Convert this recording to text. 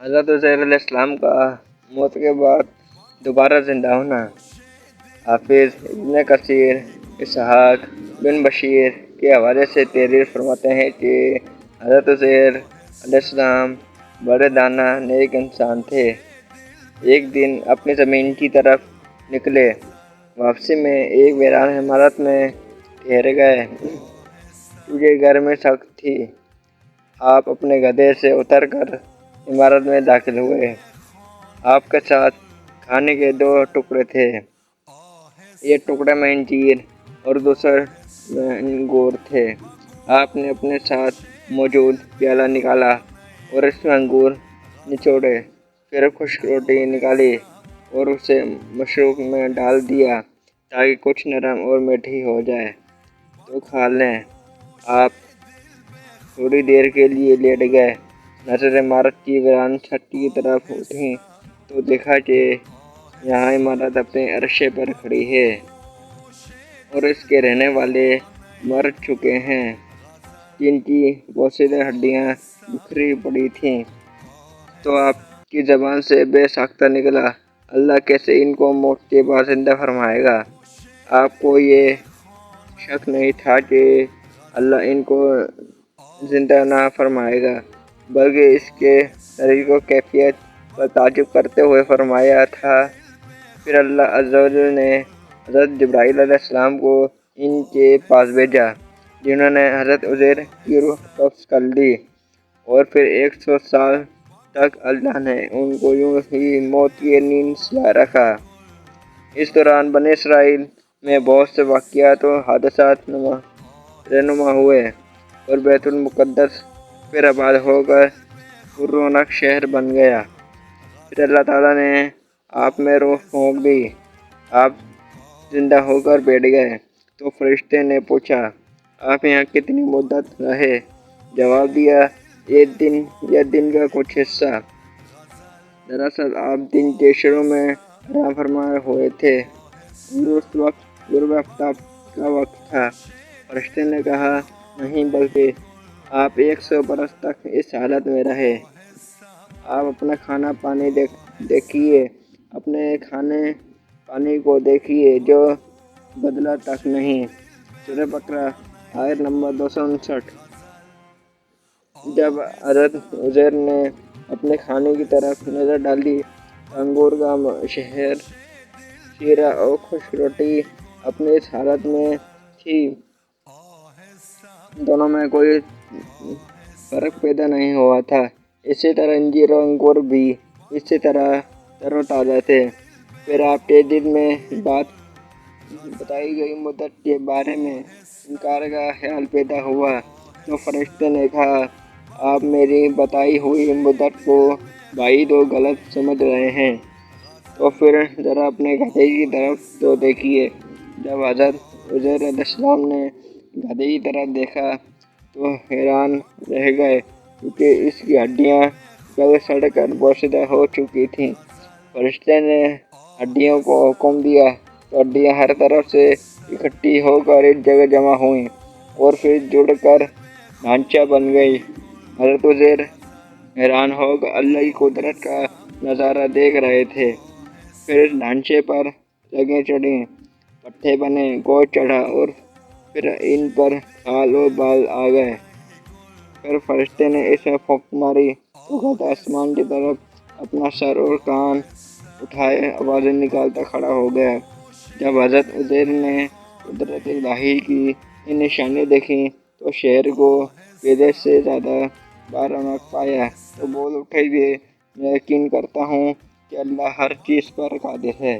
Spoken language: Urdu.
حضرت عزیر علیہ السلام کا موت کے بعد دوبارہ زندہ ہونا۔ حافظ ابن کثیر اسحاق بن بشیر کے حوالے سے تحریر فرماتے ہیں کہ حضرت عزیر علیہ السلام بڑے دانا نیک انسان تھے۔ ایک دن اپنی زمین کی طرف نکلے، واپسی میں ایک ویران عمارت میں ٹھہر گئے۔ کیونکہ گرمی سخت تھی، آپ اپنے گدھے سے اتر کر عمارت میں داخل ہوئے۔ آپ کے ساتھ کھانے کے 2 ٹکڑے تھے، ایک ٹکڑے میں انجیر اور دوسرے میں انگور تھے۔ آپ نے اپنے ساتھ موجود پیالہ نکالا اور اس میں انگور نچوڑے، پھر خشک روٹی نکالی اور اسے مشروب میں ڈال دیا تاکہ کچھ نرم اور میٹھی ہو جائے تو کھا لیں۔ آپ تھوڑی دیر کے لیے لیٹ گئے، نظر عمارت کی ویران چھت کی طرف اٹھی تو دیکھا کہ یہاں عمارت اپنے عرصے پر کھڑی ہے اور اس کے رہنے والے مر چکے ہیں، جن کی پوسیدہ ہڈیاں بکھری پڑی تھیں۔ تو آپ کی زبان سے بے ساختہ نکلا، اللہ کیسے ان کو موت کے بعد زندہ فرمائے گا؟ آپ کو یہ شک نہیں تھا کہ اللہ ان کو زندہ نہ فرمائے گا، بلکہ اس کے طریق و کیفیت پر تعجب کرتے ہوئے فرمایا تھا۔ پھر اللہ عز و جل نے حضرت جبرائیل علیہ السلام کو ان کے پاس بھیجا، جنہوں نے حضرت عزیر کی روح قبض کر لی، اور پھر 100 سال تک اللہ نے ان کو یوں ہی موت کی نیند سلائے رکھا۔ اس دوران بنی اسرائیل میں بہت سے واقعات و حادثات رونما ہوئے اور بیت المقدس پھر آباد ہو کر پررونق شہر بن گیا۔ پھر اللہ تعالیٰ نے آپ میں روح پھونک دی، آپ زندہ ہو کر بیٹھ گئے۔ تو فرشتے نے پوچھا، آپ یہاں کتنی مدت رہے؟ جواب دیا، 1 دن یا دن کا کچھ حصہ۔ دراصل آپ دن کے شروع میں آرام فرما ہوئے تھے اور اس وقت غروب آفتاب کا وقت تھا۔ فرشتے نے کہا، نہیں، بلکہ آپ 100 برس تک اس حالت میں رہے۔ آپ اپنا کھانا پانی دیکھیے، اپنے کھانے پانی کو دیکھیے جو بدلا تک نہیں۔ سورہ بقرہ آیت نمبر 259۔ جب حضرت عزیر نے اپنے کھانے کی طرف نظر ڈالی تو انگور کا شیرہ اور خشک روٹی اپنی اس حالت میں تھی، دونوں میں کوئی فرق پیدا نہیں ہوا تھا۔ اسی طرح انجیر اور انگور بھی اسی طرح تر و تازہ تھے۔ پھر آپ کے دل میں بتائی گئی مدت کے بارے میں انکار کا خیال پیدا ہوا تو فرشتے نے کہا، آپ میری بتائی ہوئی مدت کو بعید و غلط سمجھ رہے ہیں۔ تو پھر ذرا اپنے گدھے کی طرف تو دیکھیے۔ جب حضرت عزیر علیہ السلام نے گدھے کی طرف دیکھا تو حیران رہ گئے، کیونکہ اس کی ہڈیاں گل سڑ کر پوسیدہ ہو چکی تھیں۔ فرشتے نے ہڈیوں کو حکم دیا تو ہڈیاں ہر طرف سے اکٹھی ہو کر ایک جگہ جمع ہوئیں اور پھر جڑ کر ڈھانچہ بن گئی۔ حضرت عزیر حیران ہو کر اللہ کی قدرت کا نظارہ دیکھ رہے تھے۔ پھر اس ڈھانچے پر رگیں چڑھیں، پٹھے بنے، گوشت چڑھا اور پھر ان پر کھال و بال آ گئے۔ پھر فرشتے نے اس میں پھونک ماری تو گدھا آسمان کی طرف اپنا سر اور کان اٹھائے آوازیں نکالتا کھڑا ہو گیا۔ جب حضرت عزیر نے قدرت الہی کی یہ نشانیاں دیکھیں تو شہر کو پہلے سے زیادہ بارونق پایا تو بول اٹھے کہ میں یقین کرتا ہوں کہ اللہ ہر چیز پر قادر ہے۔